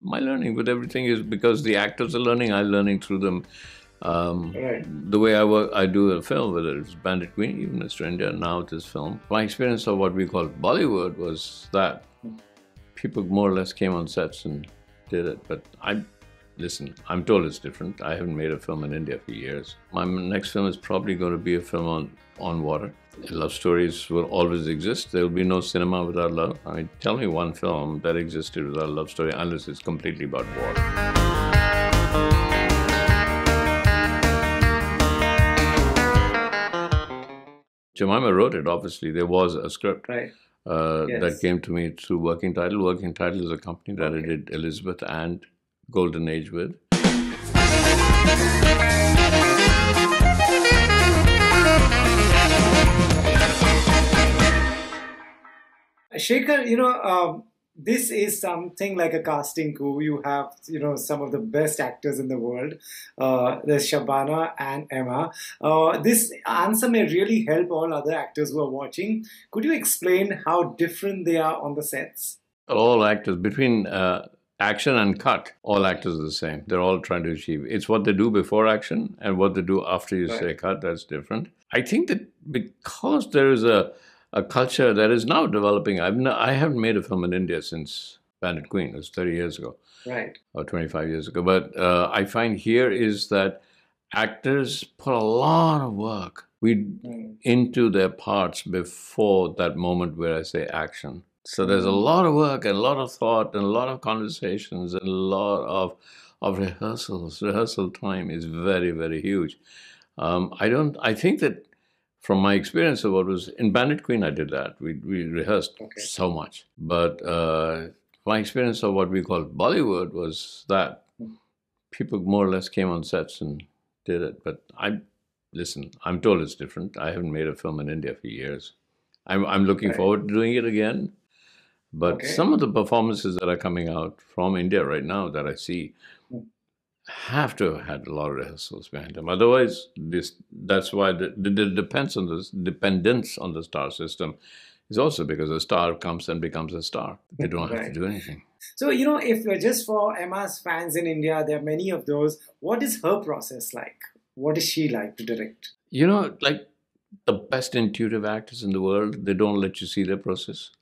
my learning with everything is because the actors are learning, I'm learning through them. Right. The way I work, I do a film, whether it's Bandit Queen, even Mr. India, now this film. My experience of what we call Bollywood was that people more or less came on sets and did it. But listen, I'm told it's different. I haven't made a film in India for years. My next film is probably going to be a film on water. Love stories will always exist. There will be no cinema without love. I mean, tell me one film that existed without a love story, unless it's completely about water. Jemima wrote it, obviously. There was a script. Right. That Yes. came to me through Working Title. Working Title is a company that I did Elizabeth and Golden Age with. Shekhar, this is something like a casting coup. You have, some of the best actors in the world. There's Shabana and Emma. This answer may really help all other actors who are watching. Could you explain how different they are on the sets? All actors, between action and cut, all actors are the same. They're all trying to achieve. It's what they do before action and what they do after you say cut, that's different. I think that because there is a culture that is now developing. I haven't made a film in India since Bandit Queen. It was 30 years ago. Right. Or 25 years ago. But I find here is that actors put a lot of work into their parts before that moment where I say action. So there's a lot of work and a lot of thought and a lot of conversations and a lot of rehearsals. Rehearsal time is very, very huge. I think that from my experience of what was in Bandit Queen, I did that. We rehearsed so much. But my experience of what we call Bollywood was that people more or less came on sets and did it. But listen, I'm told it's different. I haven't made a film in India for years. I'm looking forward to doing it again. But some of the performances that are coming out from India right now that I see have to have had a lot of rehearsals behind them. Otherwise, that's why the dependence on the star system is also because a star comes and becomes a star. They don't have to do anything. So, if just for Emma's fans in India, there are many of those, what is her process like? What is she like to direct? Like the best intuitive actors in the world, they don't let you see their process.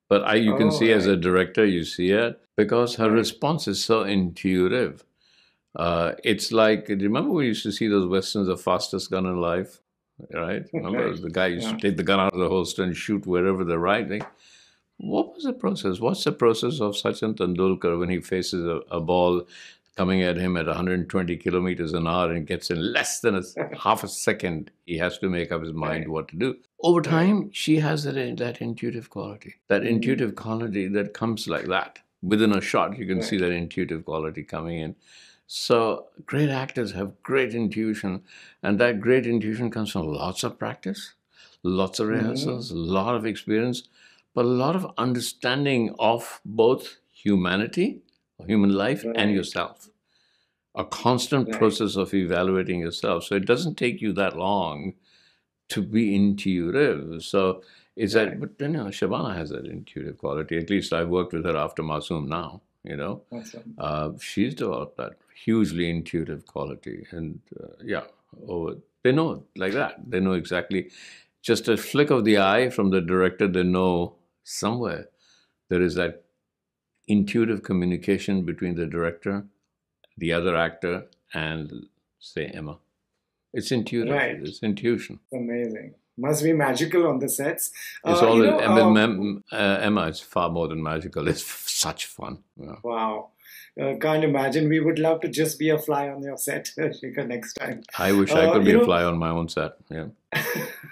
But you can see as a director, you see it because her response is so intuitive. It's like, remember we used to see those westerns, The Fastest Gun in Life, right? Remember the guy used to take the gun out of the holster and shoot wherever they're riding. What was the process? What's the process of Sachin Tendulkar when he faces a ball coming at him at 120 kilometers an hour and gets in less than half a second? He has to make up his mind what to do. Over time, she has that intuitive quality. That intuitive quality that comes like that. Within a shot, you can see that intuitive quality coming in. So great actors have great intuition, and that great intuition comes from lots of practice, lots of rehearsals, a lot of experience, but a lot of understanding of both humanity, human life, and yourself. A constant process of evaluating yourself. So it doesn't take you that long to be intuitive. So it's that, but Shabana has that intuitive quality. At least I've worked with her after Masoom now. Awesome. She's developed that hugely intuitive quality. And they know like that. They know exactly, just a flick of the eye from the director, they know somewhere there is that intuitive communication between the director, the other actor, and say Emma. It's intuitive. Right. It's intuition. Amazing. Must be magical on the sets. It's Emma is far more than magical. It's such fun. Yeah. Wow. Can't imagine. We would love to just be a fly on your set, Shekhar, next time. I wish I could be a fly on my own set. Yeah.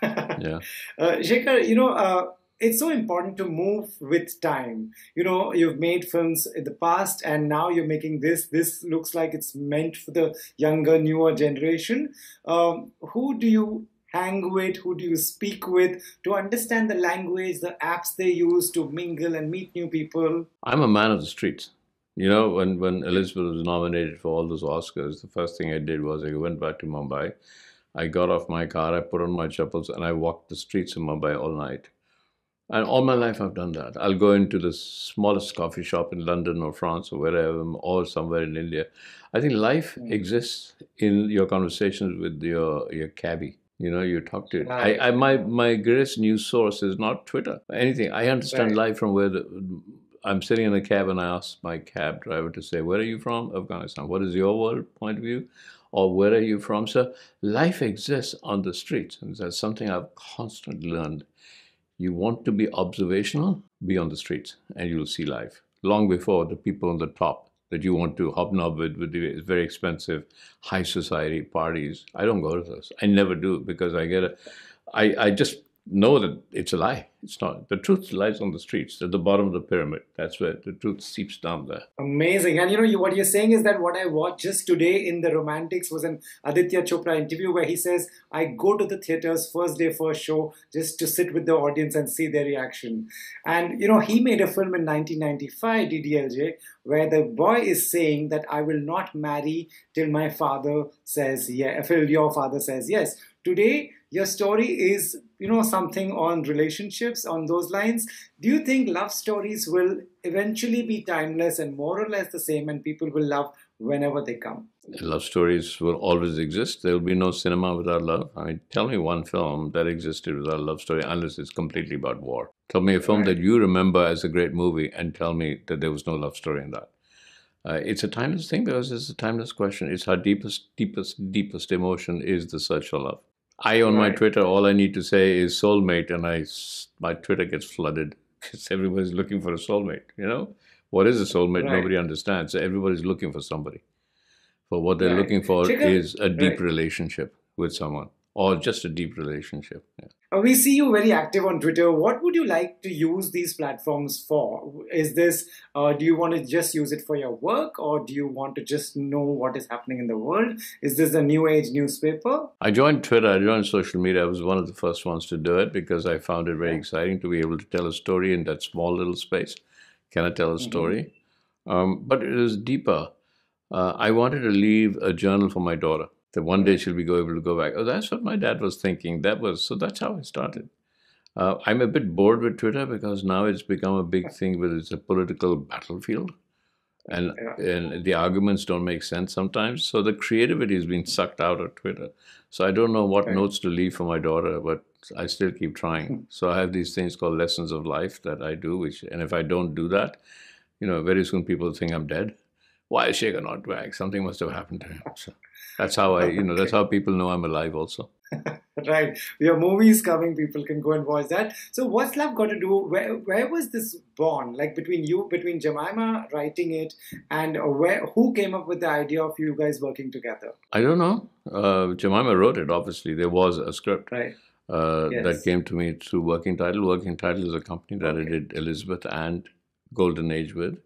Yeah. Shekhar, it's so important to move with time. You've made films in the past and now you're making this. This looks like it's meant for the younger, newer generation. Who do you hang with? Who do you speak with to understand the language, the apps they use to mingle and meet new people? I'm a man of the streets. When Elizabeth was nominated for all those Oscars, the first thing I did was I went back to Mumbai. I got off my car, I put on my chappals, and I walked the streets of Mumbai all night. And all my life I've done that. I'll go into the smallest coffee shop in London or France or wherever, or somewhere in India. I think life Mm. exists in your conversations with your cabbie. You know, you talk to it. Right, My greatest news source is not Twitter. Anything. I understand right. life from where I'm sitting in a cab and I ask my cab driver to say, "Where are you from?" Afghanistan. What is your world point of view? Or where are you from? So life exists on the streets. And that's something I've constantly learned. You want to be observational, be on the streets, and you'll see life. Long before the people on the top that you want to hobnob with the very expensive high society parties. I don't go to those. I never do because I just know that it's a lie. It's not. The truth lies on the streets, at the bottom of the pyramid. That's where the truth seeps down there. Amazing. And what you're saying is that what I watched just today in The Romantics was an Aditya Chopra interview where he says, I go to the theaters first day, first show, just to sit with the audience and see their reaction. And, he made a film in 1995, DDLJ, where the boy is saying that I will not marry till my father says yes, till your father says yes. Today, your story is, something on relationships, on those lines. Do you think love stories will eventually be timeless and more or less the same, and people will love whenever they come? Love stories will always exist. There will be no cinema without love. I mean, tell me one film that existed without a love story, unless it's completely about war. Tell me a film that Right. you remember as a great movie and tell me that there was no love story in that. It's a timeless thing because it's a timeless question. It's our deepest emotion is the search for love. I, on my Right. Twitter, all I need to say is soulmate, and my Twitter gets flooded because everybody's looking for a soulmate. You know, what is a soulmate? Right. Nobody understands. So everybody's looking for somebody. But what they're Right. looking for Shekhar, is a deep right. relationship with someone, or just a deep relationship. Yeah. We see you very active on Twitter. What would you like to use these platforms for? Is this, do you want to just use it for your work, or do you want to just know what is happening in the world? Is this a new age newspaper? I joined Twitter. I joined social media. I was one of the first ones to do it because I found it very Yeah. exciting to be able to tell a story in that small little space. Can I tell a Hmm. story? But it is deeper. I wanted to leave a journal for my daughter that one day Right. she'll be able to go back. Oh, that's what my dad was thinking. So that's how I started. I'm a bit bored with Twitter because now it's become a big thing where it's a political battlefield and Yeah. and the arguments don't make sense sometimes. So the creativity is being sucked out of Twitter. So I don't know what Right. notes to leave for my daughter, but I still keep trying. So I have these things called lessons of life that I do, and if I don't do that, very soon people think I'm dead. Why is Shekhar not back? Something must have happened to him. So that's Okay. how people know I'm alive also. Right. Your movie is coming. People can go and watch that. So, what's love got to do? Where was this born? Like between Jemima writing it, and who came up with the idea of you guys working together? I don't know. Jemima wrote it, obviously. There was a script Right. that Yes. came to me through Working Title. Working Title is a company that I Okay. did Elizabeth and Golden Age with.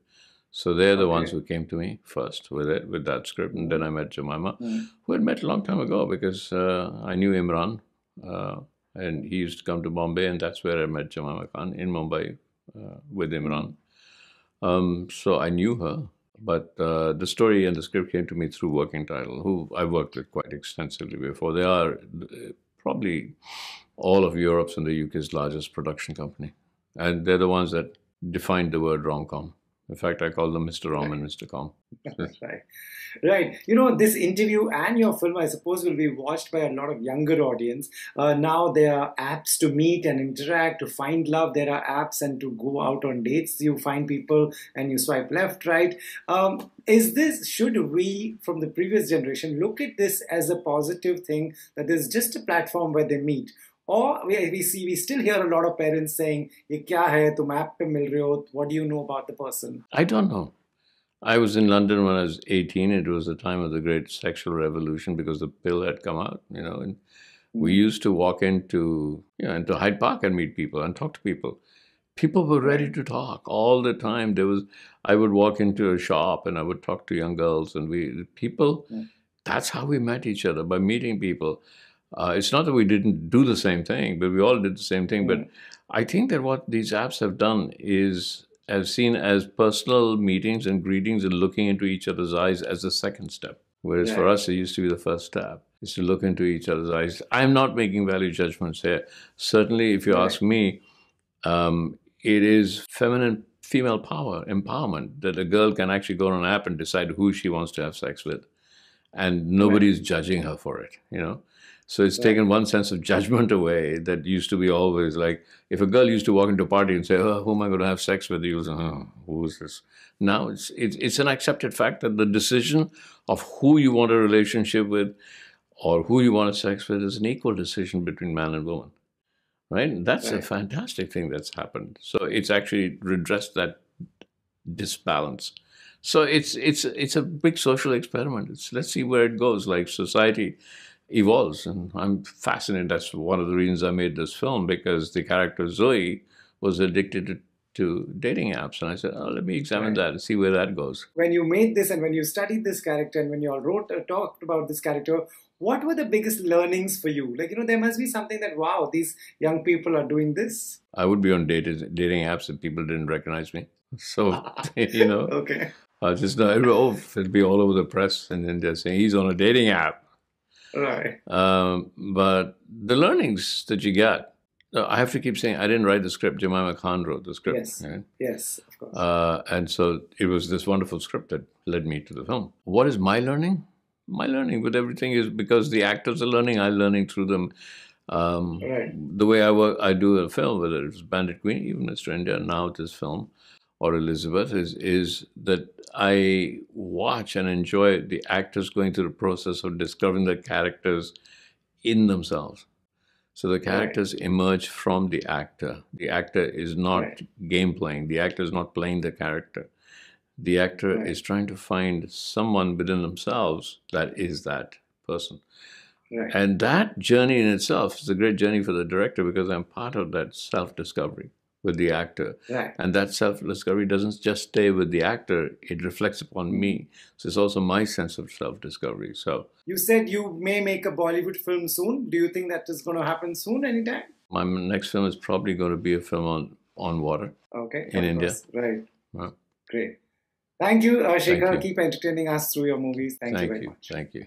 So they're the ones Okay. who came to me first with that script. And then Mm-hmm. I met Jemima, Mm. who had met a long time ago because I knew Imran. Uh, and he used to come to Bombay, and that's where I met Jemima Khan in Mumbai with Imran. So I knew her, but the story and the script came to me through Working Title, who I worked with quite extensively before. They are probably all of Europe's and the UK's largest production company, and they're the ones that defined the word rom-com. In fact, I call them Mr. Rom and Right. Mr. Com. Right. Right. This interview and your film, I suppose, will be watched by a lot of younger audience. Now there are apps to meet and interact, to find love. There are apps and to go out on dates. You find people and you swipe left, right. Should we, from the previous generation, look at this as a positive thing, that there's just a platform where they meet? Or we still hear a lot of parents saying, "ये क्या है? तुम app पे मिल रहे हो? What do you know about the person?" I don't know. I was in London when I was 18. It was the time of the great sexual revolution because the pill had come out, and we Mm. used to walk into Hyde Park and meet people and talk to people. People were ready Right. to talk all the time. I would walk into a shop and I would talk to young girls, and Mm. that's how we met each other, by meeting people. It's not that we didn't do the same thing, but we all did the same thing. But Mm. I think that what these apps have done is have seen as personal meetings and greetings and looking into each other's eyes as the second step. Whereas for Right. us, it used to be the first step, is to look into each other's eyes. I'm not making value judgments here. Certainly, if you Right. ask me, It is feminine, female power, empowerment, that a girl can actually go on an app and decide who she wants to have sex with, and Right. nobody's judging her for it, you know? So it's Right. taken one sense of judgment away that used to be always like, if a girl used to walk into a party and say, "Oh, who am I going to have sex with?" You'll say, "Oh, who is this?" Now it's an accepted fact that the decision of who you want a relationship with or who you want to sex with is an equal decision between man and woman, right? That's a Right. fantastic thing that's happened. So it's actually redressed that disbalance. So it's a big social experiment. Let's see where it goes. Like society evolves, and I'm fascinated. That's one of the reasons I made this film, because the character Zoe was addicted to dating apps, and I said, "Oh, let me examine Right. that and see where that goes." When you made this and when you studied this character and when you all wrote talked about this character, what were the biggest learnings for you? Like, there must be something that, wow, these young people are doing this. I would be on dating apps if people didn't recognize me. So you know, Okay. I just know it'd be all over the press, and then they're saying he's on a dating app. Right. But the learnings that you get, I have to keep saying, I didn't write the script. Jemima Khan wrote the script. Yes. Right? Yes, of course. And so it was this wonderful script that led me to the film. What is my learning? My learning with everything is because the actors are learning, I'm learning through them. Right. The way I work, I do a film, whether it's Bandit Queen, even Mr. India, now this film, or Elizabeth, is that I watch and enjoy the actors going through the process of discovering the characters in themselves. So the Right. characters emerge from the actor. The actor is not Right. game playing. The actor is not playing the character. The actor Right. is trying to find someone within themselves that is that person. Right. And that journey in itself is a great journey for the director, because I'm part of that self discovery with the actor. Right. And that self discovery doesn't just stay with the actor, it reflects upon me. So it's also my sense of self discovery. So You said you may make a Bollywood film soon. Do you think that is going to happen soon, anytime? my next film is probably going to be a film on water Okay, in of India. course. Right. Well, Great. Thank you, thank Shekhar. you. Keep entertaining us through your movies. Thank you Thank very you. much. Thank you.